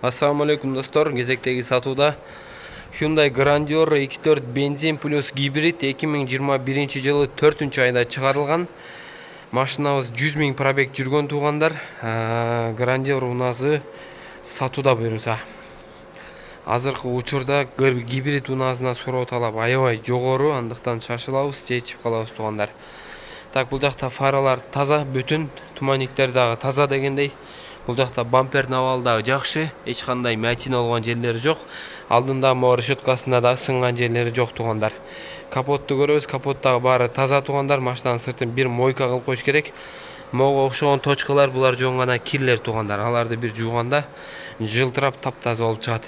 Assalamu alaikum dostlar. Gezekteki satuda Hyundai Grandeur 2.4 benzin plus gibrid 2021 жылы 4-айда чыгарылган. Машинабыз 100 000 пробег жүргөн туугандар. Grandeur уназы сатуда буюрса. Азыркы учурда гибрид уназына суроо талап аябай жогору, андыктан шашылабыз, чечип калабыз туугандар. Так, бул жакта фаралар таза, бүтүн, туманниктер дагы таза дегендей. Бул жакта бампер навал дагы жакшы, эч кандай мячина болгон жерлери жок. Алдында могу решеткасында да сынган жерлери жок туугандар. Капотту көрөбүз, капоттагы баары таза туугандар. Машинанын сыртын бир мойка кылып коюш керек. Могу окшогон точкалар, булар жөн гана кирлер туугандар. Аларды бир жууганда жылтырап таптаза болуп чыгат.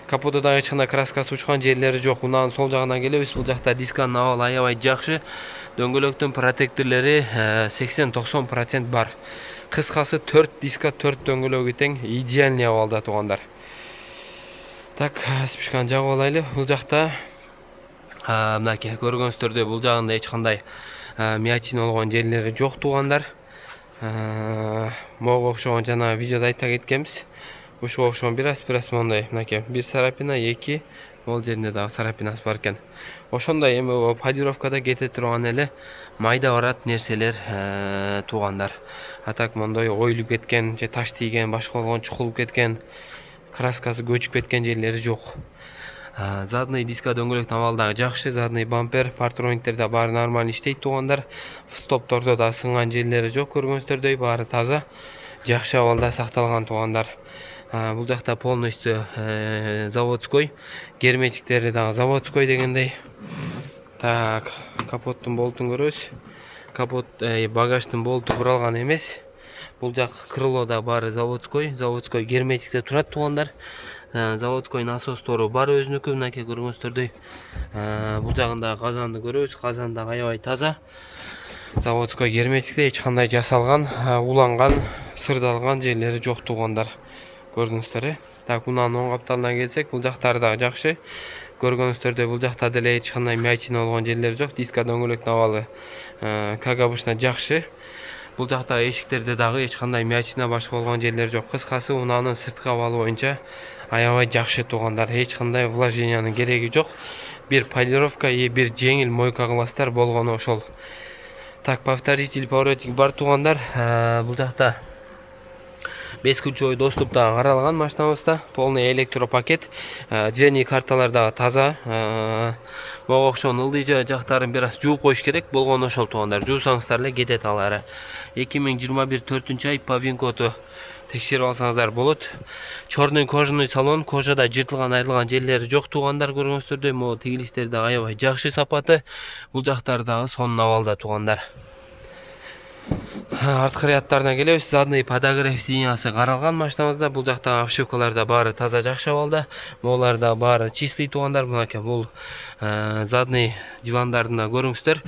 Капотто дагы эч кандай краскасы учкан жерлери жок. Унанын сол жагына келебиз. Бул жакта дисканын абалы аябай жакшы. Дөңгөлөктүн протекторлори 80-90% бар. Кыскасы 4 диска, 4 дөңгөлөгү тең, идеальный абалда туугандар. Так, спишканы жагып алайлы. Бул жакта мынакей көргөнүздөр бул жагында эч кандай мячина болгон жерлери жок туугандар. Мого окшогон жана видеодо айта кеткенбиз. Ушуга окшогон бир аз мондай, мынакей бир сарапина, 2 могул жеринде дагы сарапинасы бар экен. Ошондой эми подировкада кете турган эле майда барат нерселер туугандар. Атак мондой оюлуп кеткен, же таш тийген, башка болгон чукулуп кеткен, краскасы көчүп кеткен жерлери жок. Задний диска дөңгөлөктүн абалы дагы жакшы, задний бампер, партрониктер да баары нормально иштейт туугандар. Стоптордо да сынган жерлери жок, көргөнүздөрдөй баары таза, жакшы абалда сакталган туугандар. Бул жакта полностью заводской, герметиктери дагы заводской дегендей. Так, капоттун болтун көрөбүз. Капот багаждын болту буралган эмес. Бул жак крылода баары заводской герметикте турат туугандар. Заводской насостору бар өзүнүкү, мынакей көргөнүздөрдөй. Бул жагында казанды көрөбүз. Казан дагы аябай таза. Заводской герметикте эч кандай жасалган, уланган, сырдалган жерлери жок туугандар. Көрдүңүздөр. Так, унанын оң капталына келсек, бул жактары дагы жакшы. Көргөнүздөрдөй бул жакта деле эч кандай мячина болгон жерлери жок. Диска дөңгөлөктүн абалы как обычно жакшы. Бул жакта эшиктерде дагы эч кандай мячина башка болгон жерлери жок. Кыскасы унанын сырткы абалы боюнча аябай жакшы туугандар. Эч кандай вложениянын кереги жок. Бир полировка бир жеңил мойка кыласыздар, болгону ошол. Так, повторитель поворотник бар туугандар. Бул жакта 5 ключевой доступ дагы каралган машинабызда. Полный электропакет. Дверный карталар дагы таза. Мага окшогон ылдый жактарын бир аз жууп коюш керек, болгону ошол туугандар. Жуусаңыздар эле кетет алары. 2021 4-ай по ВИН-коду текшерип алсаңыздар болот. Чорный кожаный салон, кожада жыртылган, айрылган жерлери жок туугандар. Көргөнүздөрдөй могу тигилиштер дагы аябай жакшы сапаты. Бул жактары дагы сонун абалда туугандар. Арткы рядтарына келебиз. Задний подогрев сиденьясы каралган машинабызда. Бул жакта обшивкалар да баары таза жакшы абалда. Могулар да баары чистый туугандар. Мынакей бул задний дивандарын да көрүңүздөр.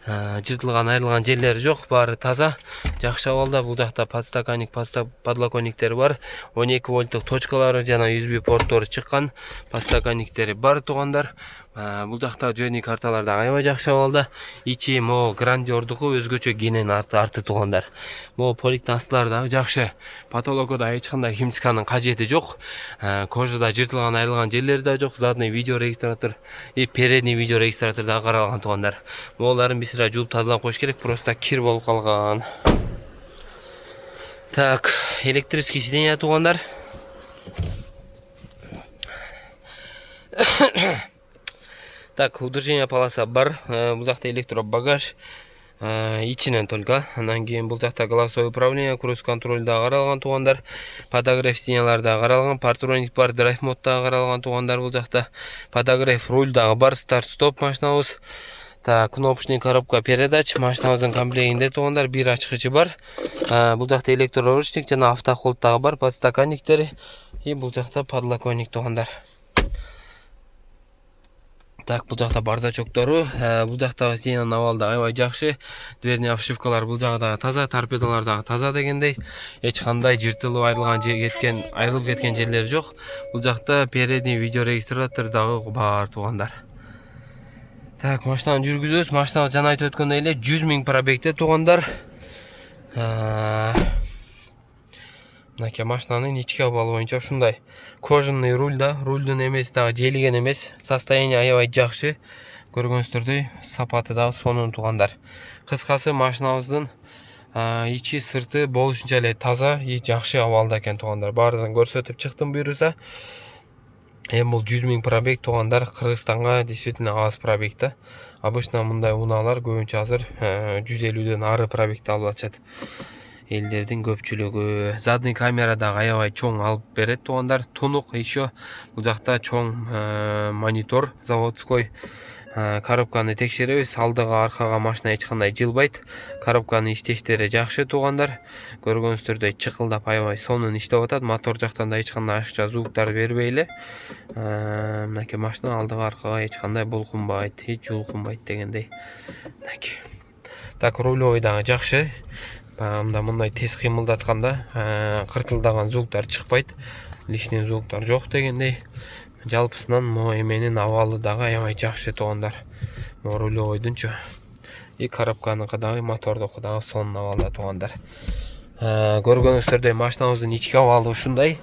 Жыртылган, айрылган жерлери жок, баары таза, жакшы абалда. Бул жакта подстаканник, подлоконниктери бар. 12 вольттук точкалары жана USB порттору чыккан. Подстаканниктери бар туугандар. Бул жакта дверный карталар да аябай жакшы абалда. Ичи могу Грандеурдуку өзгөчө кенен арты туугандар. Могу поликтин астылары да жакшы. Потолокко эч кандай химчиканын кажети жок. Кожада жыртылган, айрылган жерлери да жок. Задний видео регистратор передний видео регистратор да каралган туугандар. Могуларын бисира жууп тазалап коюш керек, просто кир болуп калган. Так, электрический сиденья туугандар. Так, удержение полоса бар. Бул жакта электробагаж. Ичинен только. Андан кийин бул жакта голосовое управление, круиз контроль да каралган туугандар. Подогрев сиденьялар да каралган, партроник бар, драйв мод да каралган туугандар. Бул жакта подогрев руль дагы бар, старт-стоп машинабыз. Так, кнопочный коробка передач машинабыздын комплектинде туугандар, бир ачкычы бар. Бул жакта электроручник жана автохолд дагы бар, подстаканниктери. Бул жакта подлоконник туугандар. Так, бул жакта бардачоктору, бул жакта сиденьянын абалы да аябай жакшы. Дверный обшивкалар бул жагда таза, торпедалар дагы таза дегендей. Эч кандай жыртылып, айрылып кеткен жерлери жок. Бул жакта передний видео регистратор дагы бар туугандар. Так, машинаны жүргүзөбүз. Машина жана айтып өткөндөй эле 100 000 пробегте туугандар. Мынакей машинаның ички абалы боюнча ушундай. Кожаный руль да, рульдун эмеси дагы желиген эмес. Состояние аябай жакшы. Көргөнүңүздөрдөй сапаты дагы сонун туугандар. Кыскасы машинабыздын ичи сырты болушунча эле таза, жакшы абалда экен туугандар. Баардыгын көрсөтүп чыктым буюрса. Эми бул 100 000 пробег туугандар, Кыргызстанга действительно аз пробег да. Обычно мындай унаалар көбүнчө азыр 150дөн ары пробегди алып атышат. Элдердин көпчүлүгү. Задний камера дагы аябай чоң алып берет туугандар. Тунук еще бул жакта чоң монитор заводской. Коробканы текшеребиз. Алдыга аркага машина эч кандай жылбайт. Коробканын иштештери жакшы туугандар. Көргөнүңүздөрдөй чыкылдап аябай сонун иштеп атат. Мотор жактан да эч кандай ашыкча звуктар бербей эле. Мынакей машина алдыга аркага эч кандай булкунбайт, эч жулкунбайт дегендей. Мынакей. Так, рулевой дагы жакшы. Мындай тез кыймылдатканда кыртылдаган звуктар чыкпайт. Лишний звуктар жок дегендей. Жалпысынан могу эменин абалы дагы аябай жакшы туугандар. Могу рулевойдунчу. И коробканыкы дагы, мотордуку дагы сонун абалда туугандар. Көргөнүңүздөрдөй машинабыздын ички абалы ушундай.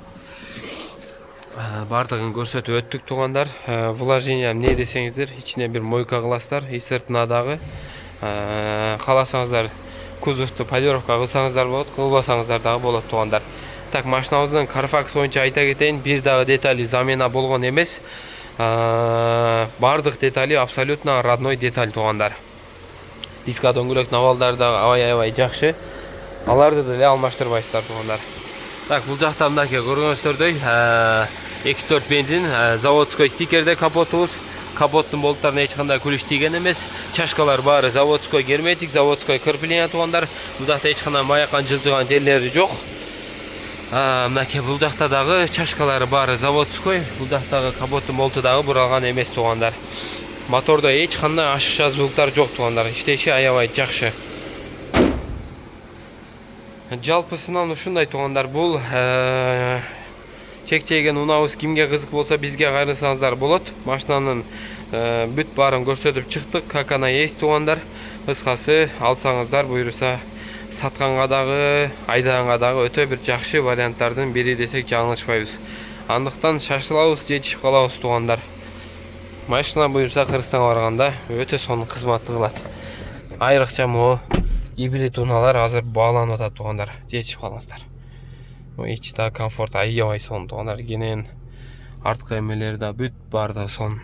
Бардыгын көрсөтүп өттүк туугандар. Вложение эмне десеңиздер, ичине бир мойка кыласыздар, и сыртына дагы. Кааласаңыздар кузовду полировка кылсаңыздар болот, кылбасаңыздар дагы болот туугандар. Так, машинабыздын Carfax боюнча айта кетейин, бир дагы детали замена болгон эмес. Бардык детали абсолютно родной деталь туугандар. Диска дөңгөлөктүн абалдары дагы аябай жакшы. Аларды деле алмаштырбайсыздар туугандар. Так, бул жакта мынакей көргөнүңүздөрдөй 2.4 бензин, заводской стикерде капотубуз. Капоттун болттарына эч кандай күлүш тийген эмес. Чашкалар баары заводской герметик, заводской крепление туугандар. Бул жакта эч кандай маякан жылжыган жерлери жок. Мынакей бул жакта дагы чашкалары баары заводской. Бул жактагы капоттун болту дагы буралган эмес туугандар. Мотордо эч кандай ашыкча звуктар жок туугандар. Иштеши аябай жакшы. Жалпысынан ушундай туугандар. Бул чек-чейген унабыз кимге кызык болсо бизге кайрылсаңыздар болот. Машинанын бүт баарын көрсөтүп чыктык, как она есть туугандар. Кыскасы алсаңыздар буюрса сатканга дагы, айдаганга дагы өтө бир жакшы варианттардын бири десек жаңылышпайбыз. Андыктан шашылабыз, жетишип калабыз туугандар. Машина буюрса Кыргызстанга барганда өтө сонун кызмат кылат. Айрыкча могу гибрид унаалар азыр бааланып атат туугандар. Жетишип калыңыздар. Ичи да комфорт аябай сонун туугандар. Кенен арткы эмелери да бүт баардыгы сонун.